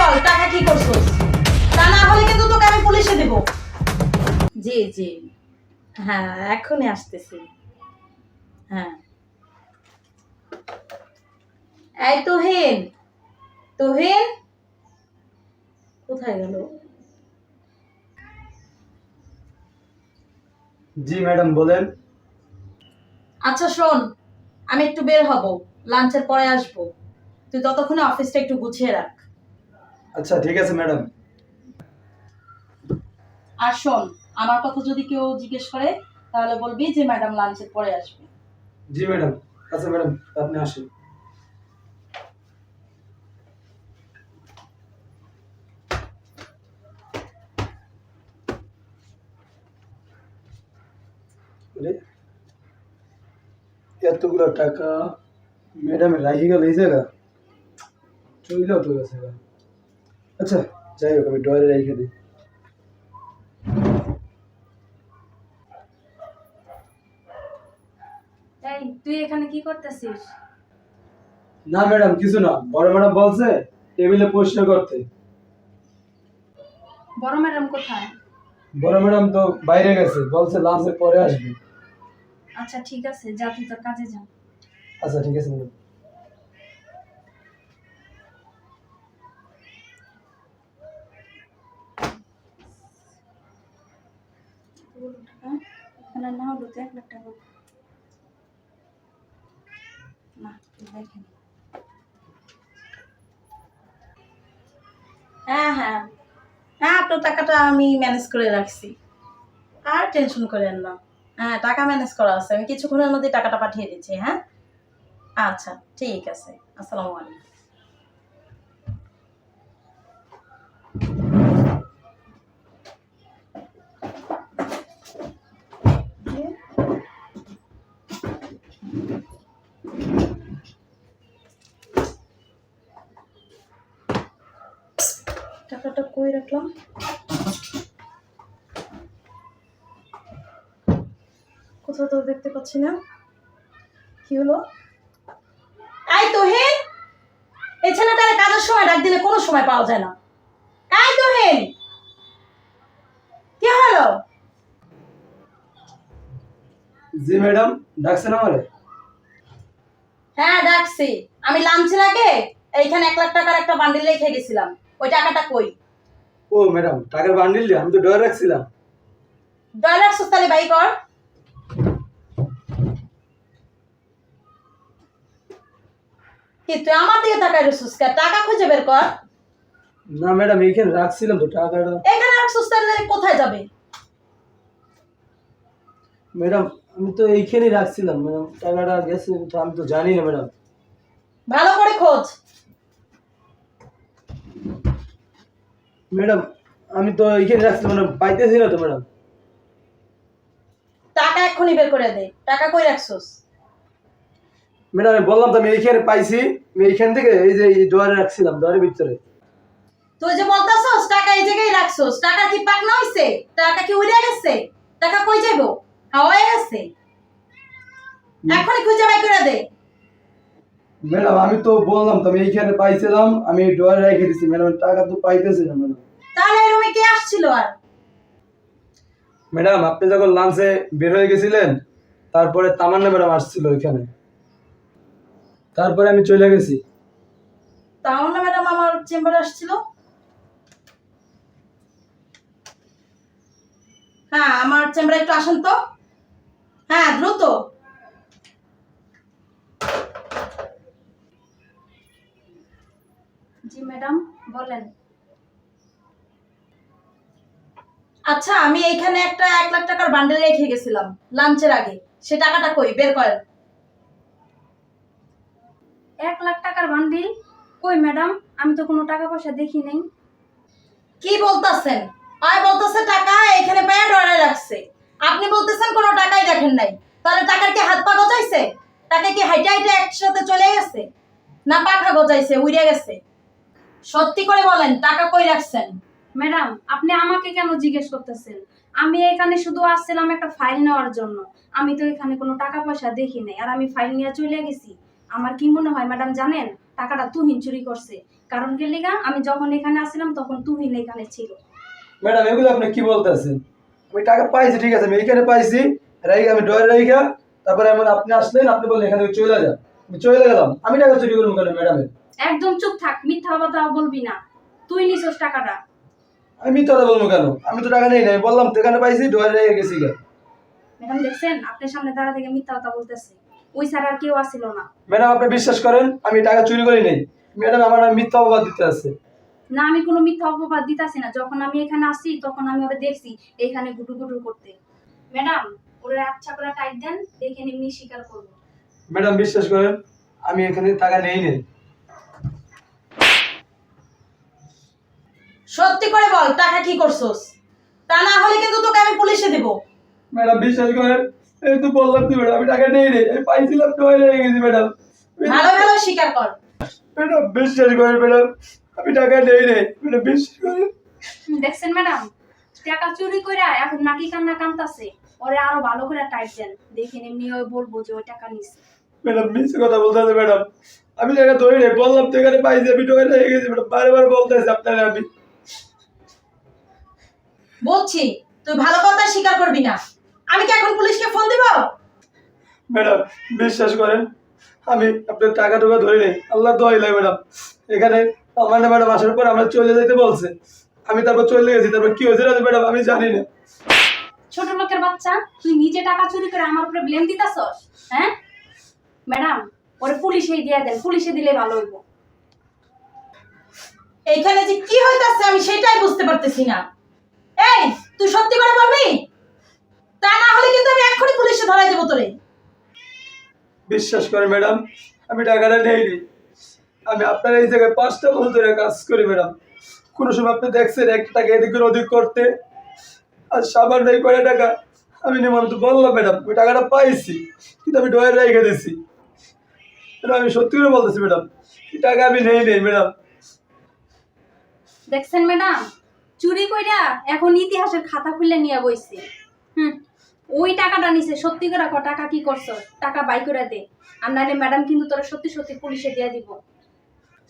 বল টাকা কি করছস, তা না হলে কিন্তু তোকে আমি পুলিশে দেব। জি জি, হ্যাঁ এখনই আসতেছি। হ্যাঁ, এই তোহিন, তোহিন কোথায় গেল? জি ম্যাডাম বলেন। আচ্ছা শোন, আমি একটু বের হব, লাঞ্চের পরে আসবো, তুই ততক্ষণে অফিসটা একটু গুছিয়ে রাখ। আচ্ছা ঠিক আছে ম্যাডাম। আর শোন, আমার কথা যদি কেউ জিজ্ঞেস করে তাহলে বলবি যে ম্যাডাম লাঞ্চের পরে আসবে। জি ম্যাডাম। আচ্ছা ম্যাডাম, আপনি আসেন। আরে, এতগুলো টাকা ম্যাডামের রাখি গেল এই জায়গা, চইলেও তো গেছে গা। আচ্ছা যাই হোক, আমি ডয়ারে রেখে দিই। এই তুই এখানে কি করতেছিস? না ম্যাডাম কিছু না, বড় ম্যাডাম বলছে টেবিলে পরিষ্কার করতে। বড় ম্যাডাম কোথায়? বড় ম্যাডাম তো বাইরে গেছে, বলছে লাঞ্চের পরে আসবে। আচ্ছা ঠিক আছে, যা তুই তোর কাজে যা। আচ্ছা ঠিক আছে ম্যাডাম। এতগুলো টাকা এখানে না হলো তো 1,00,000 টাকা। না দেখেন। হ্যাঁ হ্যাঁ হ্যাঁ, আপনার টাকাটা আমি ম্যানেজ করে রাখছি, আর টেনশন করেন না। হ্যাঁ টাকা ম্যানেজ করা আছে, আমি কিছুক্ষণের মধ্যে টাকাটা পাঠিয়ে দিচ্ছি। হ্যাঁ আচ্ছা ঠিক আছে, আসসালামু আলাইকুম। টাকাটা কই রাখলাম? কোথাও তো দেখতে পাচ্ছি না, কি হলো? এই তোহিন, এই ছেলেটারে কাজের সময় ডাক দিলে কোনো সময় পাওয়া যায় না। এই তোহিন, কি হলো? জি ম্যাডাম, ডাকছেন আমারে? হ্যাঁ ডাকছি, আমি লাঞ্চের আগে এইখানে 1,00,000 টাকার একটা বান্ডিল রেখে গেছিলাম, ওই টাকাটা কই? ও ম্যাডাম, টাকার বান্ডিল আমি তো ডয়ারে রাখছিলাম। ডলার রাখছিস তাহলে বাই কর। কি তুই আমার দিকে তাকাই রইছিস কে? টাকা খুঁজে বের কর। না ম্যাডাম, এইখানে রাখছিলাম তো টাকাটা। এখানে রাখছিস তাহলে কোথায় যাবে? ম্যাডাম আমি তো এইখানেই রাখছিলাম ম্যাডাম, টাকাটা গেছে তো আমি তো জানি না ম্যাডাম। ভালো করে খোঁজ। ম্যাডাম আমি তো এইখানে রাখছিলাম ম্যাডাম, পাইতেছি না তো ম্যাডাম। টাকা এক্ষুনি বের করে দে, টাকা কই রাখছিস? ম্যাডাম আমি বললাম তো আমি এইখানে পাইছি, আমি এইখান থেকে এই যে এই ডয়ারে রাখছিলাম, ডয়ারের ভিতরে। তুই যে বলতাছস টাকা এই জায়গায় রাখছিস, টাকা কি পাকনা হইছে? টাকা কি উড়ে গেছে? টাকা কই যাইবো? হাওয়ায় গেছে? এখনই খুঁজে বাই করে দে। ম্যাডাম আমি তো বললাম তো আমি এইখানে পাইছিলাম, আমি এই ডয়ারে রেখে দিছি ম্যাডাম, টাকা তো পাইতেছি না ম্যাডাম। তাহলে এই রুমে কে আসছিল আর? ম্যাডাম আপনি যখন লাঞ্চে বের হয়ে গেছিলেন, তারপরে তামান্না ম্যাডাম আসছিল ওইখানে, তারপরে আমি চলে গেছি। তাহলে না ম্যাডাম আমার চেম্বারে আসছিল? হ্যাঁ আমার চেম্বারে একটু আসেন তো। হ্যাঁ দ্রুত। জি ম্যাডাম বলেন। আচ্ছা আমি এইখানে একটা 1,00,000 টাকার বান্ডেল রেখে গেছিলাম লাঞ্চের আগে, সে টাকাটা কই বের করেন। 1,00,000 টাকার বান্ডিল? কই ম্যাডাম, আমি তো কোনো টাকা পয়সা দেখি নাই। কি বলতাছেন? আয় বলতেছে টাকা এখানে পায়া ডরে রাখছে, আপনি বলতেছেন কোনো টাকাই দেখেন নাই। তাহলে টাকার কি হাত পা গজাইছে? টাকা কি হাইটা হাইটা একসাথে চলে গেছে, না পাখা গজাইছে উড়ে গেছে? সত্যি করে বলেন টাকা কই রাখছেন? ম্যাডাম আপনি আমাকে কেন জিজ্ঞেস করতেছেন? আমি এখানে শুধু আসছিলাম একটা ফাইল নেওয়ার জন্য। আমি তো এখানে কোনো টাকা পয়সা দেখি নাই, আর আমি ফাইল নিয়ে চলে গেছি। আমার কি মনে হয় ম্যাডাম জানেন, টাকাটা তুহিন চুরি করছে। কারণ কি লিগা, আমি যখন এখানে আসছিলাম তখন তুহিন এখানে ছিল। ম্যাডাম এগুলো আপনি কি বলতেছেন? আমি টাকা পাইছি, ঠিক আছে, আমি এইখানে পাইছি, রাইগা আমি ডরে রাইগা, তারপরে এমন আপনি আসলেন, আপনি বললেন এখানে চলে যান, আমি চলে গেলাম। আমি টাকা চুরি করবো কেন ম্যাডামের? একদম চুপ থাক, মিথ্যা কথা বলবি না। তুই নিছস টাকাটা। আমি মিথ্যা কথা বলবো কেন? আমি তো টাকা নেই নাই, বললাম তো এখানে পাইছি, ডরে রেগে গেছি গা। ম্যাডাম দেখছেন, আপনার সামনে দাঁড়া থেকে মিথ্যা কথা বলতেছে। ওই ছাড়া আর কেউ আসছিল না। ম্যাডাম আপনি বিশ্বাস করেন আমি টাকা চুরি করি নাই। ম্যাডাম আমার নামে মিথ্যা অপবাদ দিতে আছে। না, আমি কোনো মিথ্যা অপবাদ দিতাছি না। যখন আমি এখানে আসছি তখন আমি ওরা দেখছি এখানে গুটু গুটু করতে। ম্যাডাম, ওরা আচ্ছা করে টাইট দেন, দেখে এমনি স্বীকার করবো। ম্যাডাম বিশ্বাস করেন আমি এখানে টাকা নেই নাই। সত্যি করে বল টাকা কি করছস, তা না হলে কিন্তু তোকে আমি পুলিশে দিব। ম্যাডাম বিশ্বাস করেন, এই তো বললাম তো ম্যাডাম আমি টাকা নেই নাই, আমি পাইছিলাম, ডরে রেগে গেছি ম্যাডাম। ভালো ভালো স্বীকার কর। ম্যাডাম বিশ্বাস করেন ম্যাডাম, আমি টাকা নেই নাই, ম্যাডাম বিশ্বাস করেন। দেখছেন ম্যাডাম, টাকা চুরি কইরা এখন নাকি কান্না কান্তাছে। ওরে আরো ভালো করে টাইট দেন, দেখে এমনি ওই বলবো যে ওই টাকা নিছে। ম্যাডাম মিথ্যে কথা বলতেছে ম্যাডাম, আমি টাকা ধরে নাই, বললাম তো এখানে পাইছি, আমি ডরে রেগে গেছি ম্যাডাম, বারবার বলতেছে আপনারা। আমি বলছি তুই ভালো কথা স্বীকার করবি না, আমি কি এখন পুলিশকে ফোন দিব? ম্যাডাম বিশ্বাস করেন আমি আপনার টাকা টুকা ধরে নেই, আল্লাহ দোয়াই লাগে ম্যাডাম। এখানে আমার না ম্যাডাম আসার পর আমরা চলে যেতে বলছে, আমি তারপর চলে গেছি, তারপর কি হয়েছে না ম্যাডাম আমি জানি না। ছোট লোকের বাচ্চা, তুই নিজে টাকা চুরি করে আমার উপরে ব্লেম দিতাছস? হ্যাঁ ম্যাডাম, ওরে পুলিশেই দিয়ে দেন, পুলিশে দিলে ভালো হইব। এইখানে যে কি হইতাছে আমি সেটাই বুঝতে পারতেছি না। এই তুই সত্যি করে বলবি, তা না হলে কিন্তু আমি এক্ষুনি পুলিশে ধরাই দেবো তোরে। বিশ্বাস করেন ম্যাডাম আমি টাকাটা নেইনি। আমি আপনার এই জায়গায় 5টা বছর ধরে কাজ করি ম্যাডাম, কোনো সময় আপনি দেখছেন একটা টাকা এদিক করে ওদিক করতে? আর সাবান নেই কয় টাকা আমি নেব তো বললাম ম্যাডাম, ওই টাকাটা পাইছি কিন্তু আমি ডয়ের রেখে দিয়েছি। আমি সত্যি করে বলতেছি ম্যাডাম, এই টাকা আমি নেই ম্যাডাম। দেখছেন ম্যাডাম, চুরি কইরা এখন ইতিহাসের খাতা খুলে নিয়ে বইছে। ওই টাকাটা নিছে, সত্যি করে ক টাকা কি করছো, টাকা বাই করে দে, আর নাহলে ম্যাডাম কিন্তু তোরা সত্যি সত্যি পুলিশে দিয়ে দিব।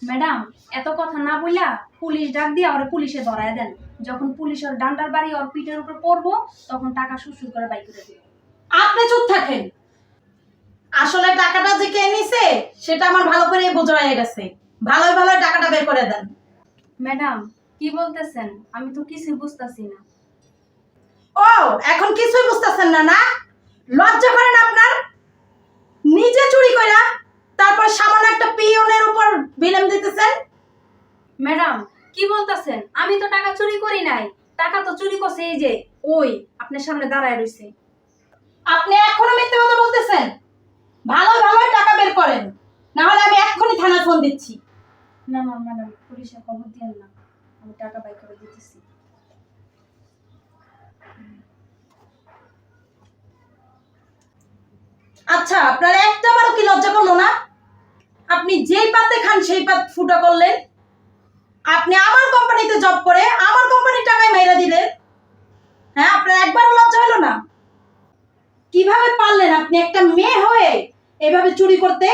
ম্যাডাম এত কথা না বইলা পুলিশ ডাক দিয়ে ওরা পুলিশে ধরায় দেন। যখন পুলিশ ওর ডান্ডার বাড়ি ওর পিঠের উপর পড়বো তখন টাকা সুসুর করে বাই করে দিব। আপনি চুপ থাকেন। আসলে টাকাটা যে কে নিছে সেটা আমার ভালো করে বোঝা হয়ে গেছে, ভালোই ভালো টাকাটা বের করে দেন। ম্যাডাম কি বলতেছেন, আমি তো কিছুই বুঝতাছি না। ও এখন কিছুই বুঝতেছেন না? না লজ্জা করেন আপনার? নিজে চুরি কইরা তারপর সামান্য একটা পিয়নের উপর বিলেম দিতেছেন। ম্যাডাম কি বলতেছেন, আমি তো টাকা চুরি করি নাই। টাকা তো চুরি করছে এই যে ওই আপনার সামনে দাঁড়ায় রইছে। আপনি এখনো মিথ্যে কথা বলতেছেন। ভালো ভালো টাকা বের করেন, না হলে আমি এক্ষুনি থানায় ফোন দিচ্ছি। না না ম্যাডাম, পুলিশে খবর দিয়েন না, আমি টাকা বাই করে দিতেছি। আচ্ছা আপনার একটা বারও কি লজ্জা করলো না? আপনি যেই পাতে খান সেই পাত ফুটা করলেন। আপনি আমার কোম্পানিতে জব করে আমার কোম্পানির টাকায় মাইরা দিলেন। হ্যাঁ, আপনার একবারও লজ্জা হলো না? কিভাবে পারলেন আপনি একটা মেয়ে হয়ে এভাবে চুরি করতে?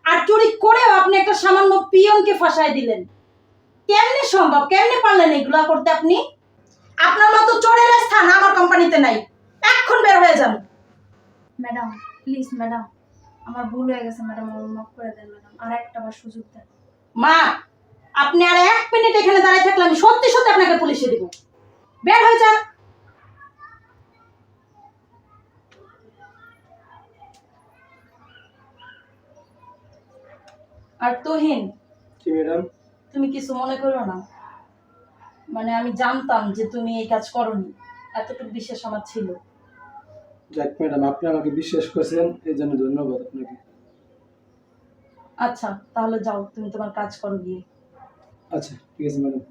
আর চুরি করেও আপনি একটা সামান্য পিয়নকে ফাঁসায় দিলেন। কেমনে সম্ভব, কেমনে পারলেন এগুলা করতে আপনি? আপনার মতো চোরের স্থান আমার কোম্পানিতে নাই, এখন বের হয়ে যান। ম্যাডাম প্লিজ ম্যাডাম, আমার ভুল হয়ে গেছে ম্যাডাম, আমার মাফ করে দেন ম্যাডাম, আর একটা বার সুযোগ দেন। মা, আপনি আর 1 মিনিট এখানে দাঁড়িয়ে থাকলে আমি সত্যি সত্যি আপনাকে পুলিশে দিব। বের হয়ে যান। আর তুহিন, কি ম্যাডাম? তুমি কিছু মনে করো না, মানে আমি জানতাম যে তুমি এই কাজ করোনি, এতটুকু বিশ্বাস আমার ছিল। যাক ম্যাডাম আপনি আমাকে বিশ্বাস করেছেন এই জন্য ধন্যবাদ আপনাকে। আচ্ছা তাহলে যাও, তুমি তোমার কাজ করো গিয়ে। আচ্ছা ঠিক আছে ম্যাডাম।